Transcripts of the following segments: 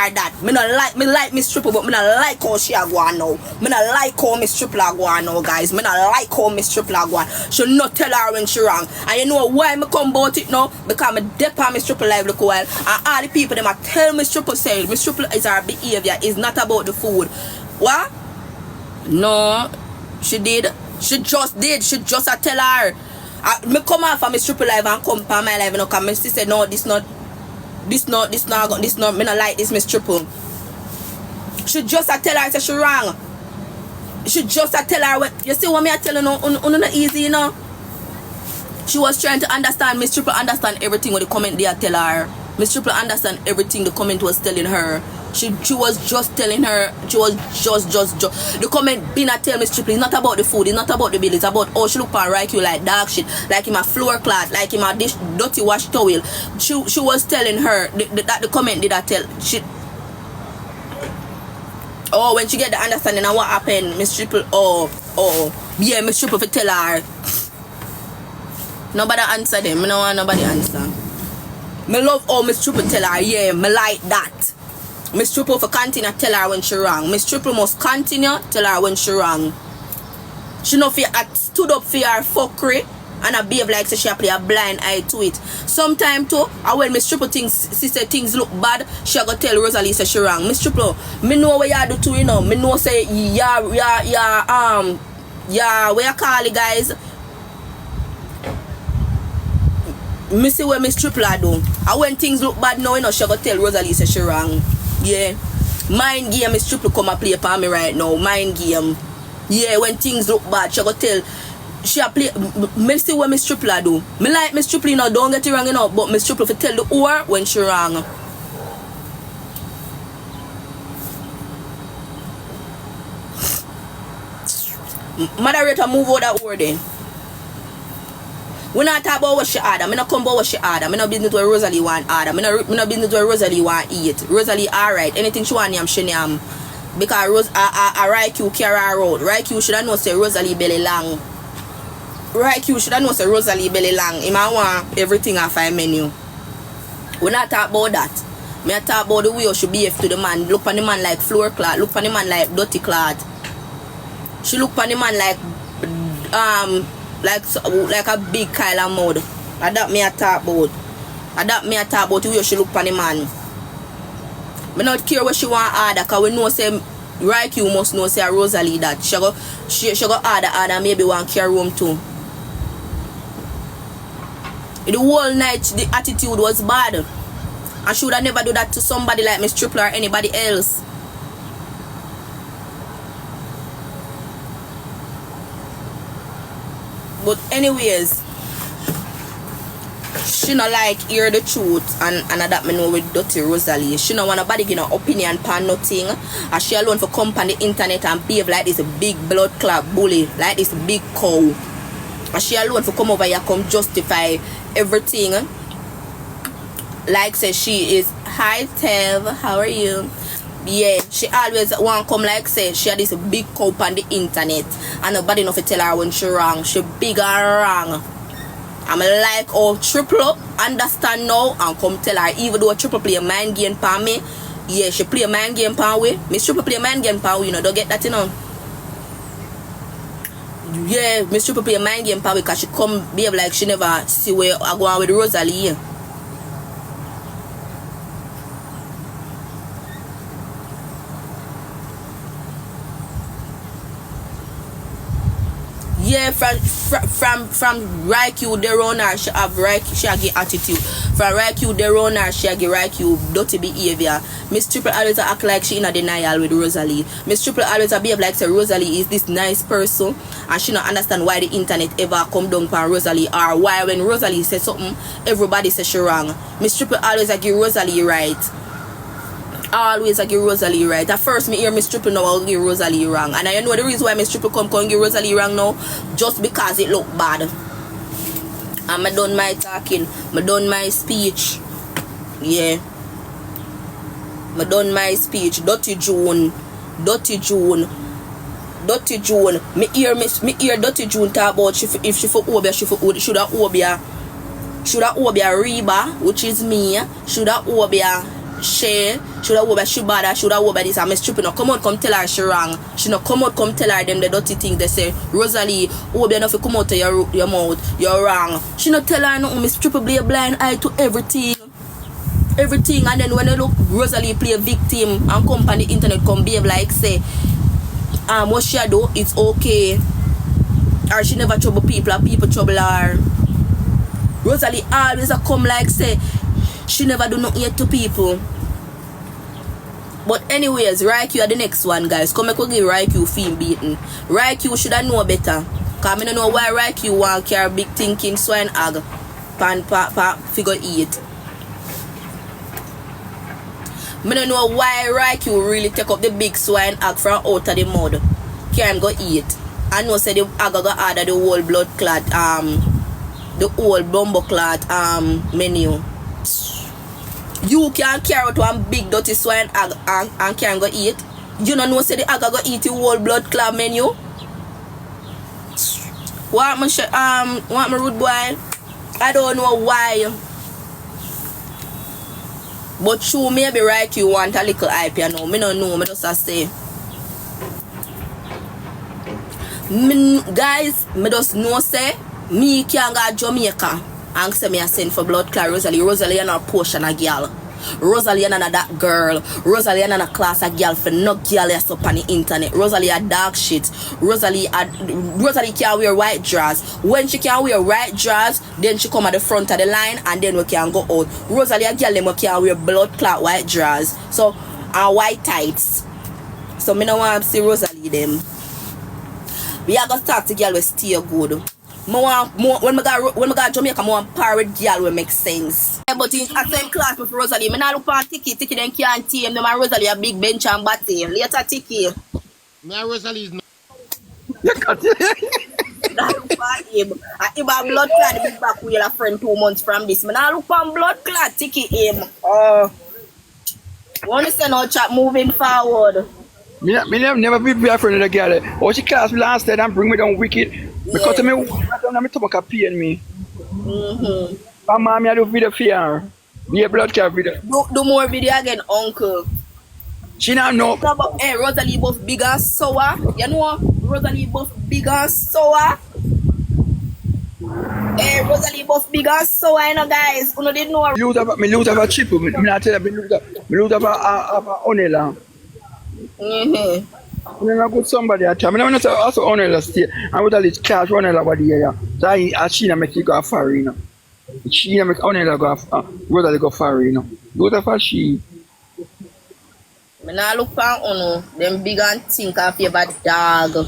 her that. Me like Miss Triple, but me not like how she a go on now. Me not like how Miss Triple a go on now, guys. Me not like how Miss Triple a go on. She not tell her when she wrong. And you know why me come about it now? Because me dep on Miss Triple live look well. And all the people them a tell Miss Triple say Miss Triple is her behavior. It's not about the food. What? No, she did. She just did. She just a tell her. Me come off of Miss Triple live and come for my live, you know, because she said no, this not, me not like this Miss Triple. She just a tell her say she wrong. She just a tell her what, you see what me I tell you now, not easy, you know. She was trying to understand. Miss Triple understand everything what the comment they tell her. Miss Triple understand everything the comment was telling her. She was just telling her. She was just the comment been a tell Miss Triple. It's not about the food. It's not about the bill. It's about oh she look on right you like dog shit, like in a floor cloth, like in a dish dirty wash towel. She was telling her that the comment did I tell she. Oh, when she get the understanding of what happened, Miss Triple. Oh yeah, Miss Triple for tell her. Nobody answer them. Me no want nobody answer. Me love how Miss Triple tell her. Yeah, me like that. Miss Triple for continue tell her when she wrong. Miss Triple must continue tell her when she wrong. She no fear stood up for her fuckery and I behave like so she play a blind eye to it. Sometime too, and when Miss Triple thinks she say things look bad, she go tell Rosealee say she wrong. Miss Triple, me know what you do too, you know. Me know say yeah, where you call it guys. Me see what Miss Triple do. And when things look bad now, you know, she go tell Rosealee say she wrong. Yeah. Mind game Miss Triple come and play for me right now. Mind game. Yeah, when things look bad, she go tell she a play. Me see what Miss Triple do. Me like Miss Triple, you know, don't get it wrong, you know, but Miss Triple for tell the whore when she wrong. Moderator, move out that word then. We not talk about what she order. Me not come about what she order. Me not business what Rosealee want order. Me not business what Rosealee want eat. Rosealee alright. Anything she want yam she yam. Because Raiq carry her out. Raiq should have know say Rosealee belly long. Raiq should have know say Rosealee belly long. He might want everything off her menu. We not talk about that. Me I talk about the way she behave to the man. Look on the man like floor cloth. Look on the man like dirty cloth. She look on the man like a big Kyle of mud. That me a talk about. That me a talk about the way she look on the man. Me not care what she want order, cause we know say right you must know say Rosealee that she go order maybe one care room too. The whole night the attitude was bad. I should have never do that to somebody like Miss Triple or anybody else. But anyways, she not like hear the truth and that me know with dirty Rosealee. She not want nobody give no opinion pan nothing. And she alone for come on the internet and behave like this big blood clot bully, like this big cow. And she alone for come over here come justify everything. Like say she is hi Tev, how are you? Yeah, she always want come like say she had this big cow on the internet and nobody know to tell her when she wrong. She big and wrong. I'm like oh Triple understand now and come tell her even though Triple play a mind game for me. Yeah, she play a mind game for me. Miss Triple play a mind game for me, you know, don't get that you know. Yeah, Miss Triple play a mind game for me because she come behave like she never see where I go on with Rosealee. Yeah, from Raiq the runner she have she get attitude. From Raiq the runner she get Raiq dirty behavior. Miss Triple always act like she in a denial with Rosealee. Miss Triple always behave like say Rosealee is this nice person and she not understand why the internet ever come down for Rosealee or why when Rosealee say something everybody say she wrong. Miss Triple always give Rosealee right. Always I give Rosealee right. At first me hear Miss Triple now I'll give Rosealee wrong. And I know the reason why Miss Triple come give Rosealee wrong now just because it look bad. And I done my talking. I done my speech. Yeah. I done my speech. Dirty June. Me hear Dirty June talk about if she for Obia, shoulda Obia Reba, which is me. Shoulda Obia she should have over she bad, I should have over this, and Miss Trippy no come out come tell her she wrong. She no come out come tell her them the dirty things they say. Rosalie, oh you know if you come out to your mouth, you're wrong. She no tell her no, Miss Trippy play a blind eye to everything. Everything, and then when you look Rosalie play a victim and come on the internet come behave like say what she do, it's okay. Or she never trouble people or people trouble her. Rosalie always a come like say she never do nothing yet to people. But anyways, Raik, you are the next one, guys. Come and give Raik you feel beaten. Raik you should have know better. Cause I don't know why Raik you want carry big thinking swine hag pan figure 8. I don't know why Raik you really take up the big swine hag from out of the mud. Can't go eat. I know say the hag go order the whole blood clot the whole bumbo clot menu. You can carry out one big dirty swine hag and can't go eat. You don't know say the hag go eat the whole blood clot menu. What my rude boy? I don't know why. But you maybe right you want a little hype, you know. Me don't know, me just say. Guys, me just know say me can go to Jamaica and say me a send for blood clot Rosalie. Rosalie and a portion of girl. Rosalie and that girl. Rosalie and a class of girl for no girl that's up on the internet. Rosalie a dog shit. Rosalie can wear white dress. When she can wear white dress, then she come at the front of the line and then we can go out. Rosalie a girl them can wear blood clot white dress. So and white tights. So me no want to see Rosalie them. We are gonna talk to girl we stay good. When I go Jamaica, I want parrot girl will make sense. Yeah, but in the same class with Rosalie, I look for Tiki then can't team them and Rosalie a big bench and batty. Later Tiki. My Rosalie is not. I look for him. If I blood clot big back with a friend 2 months from this. I look for blood clot Tiki him. Want to send out chat moving forward. Me never be a friend of the girl. Oh, she class me last night and bring me down wicked. Because me, I don't know me stomach pain me. My mommy I do video for her. Be a blood clot video. Do more video again, uncle. She not know. Hey, Rosalie both big and sour. You know, Rosalie both big and sour. Hey, Rosalie both big and sour, you know, guys. You know, they know. Me lose of a chip. Me not tell you, me lose of a onela. I'm not good somebody at time. I'm not also onela still. I would have this cash onela over there. So I she na make you go far, you know. She na make onela go Rosalie go far, you know. Go to for she. Me nah look for uno. Them big and think of your bad dog.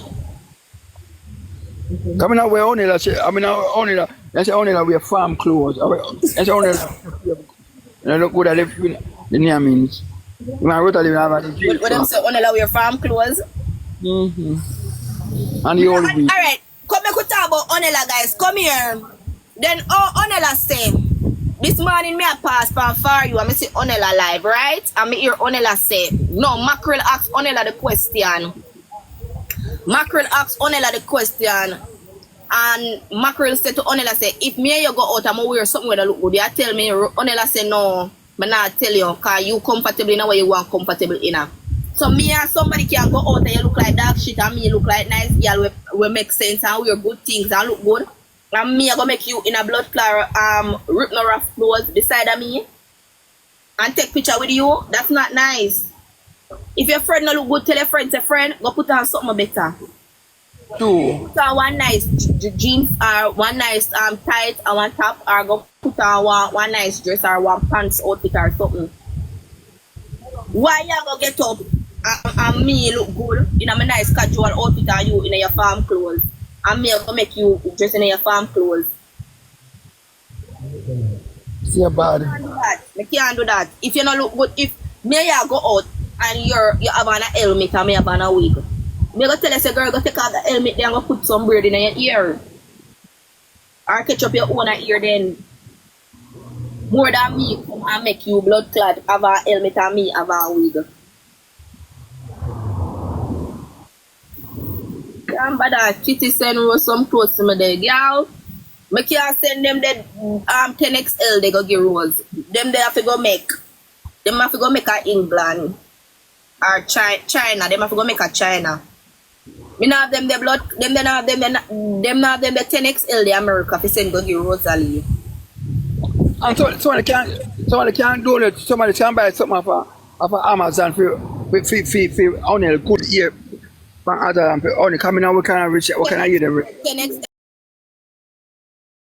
Come in away onela. I mean onela. That's onela we farm clothes. That's onela. I look good at the near means. My Rosalie have a drink. What them say? Onela wear farm clothes. And the old week. Alright, come here to talk about Onela, guys. Come here. Then Onela say, this morning me a pass for you and me see Onela live, right? And me hear Onela say, no, Mackerel ask Onela the question. Mackerel ask Onela the question. And Mackerel said to Onela say, if me and you go out, I'm gonna wear something that look good. You tell me, Onela say no. But now I tell you, cause you comfortable in a way you want comfortable in a. So me and somebody can go out and you look like dog shit and me look like nice girl will make sense and wear good things and look good. And me I gonna make you in a blood clot rip no rough clothes beside of me and take picture with you. That's not nice. If your friend no look good, tell your friend say friend, go put on something better. Two. Put on one nice jeans or one nice tight or one top or go put on one nice dress or one pants outfit or something. Why you go get up and me look good in a nice casual outfit and you in your farm clothes and me go make you dress in your farm clothes? See your body. I can't do that. If you not look good, if me you go out and you have on a helmet and me have on a wig, me go tell you, girl, go take off the helmet then go put some braid in your ear. Or catch up your own ear then. More than me come and make you blood clot have a helmet and me have a wig. Can't bother. Kitty send Rose some clothes to me there, girl. Me can't send them the 10XL they go give Rose. Them they have to go make them have to go make a England or China. Them have to go make a China. Me not have them the blood. Them not have them the 10XL the America fi send go give Rosealee. And somebody can donate. Somebody can buy something of Amazon for only good ear. From other only coming out. What can I reach? What can I hear them? 10XL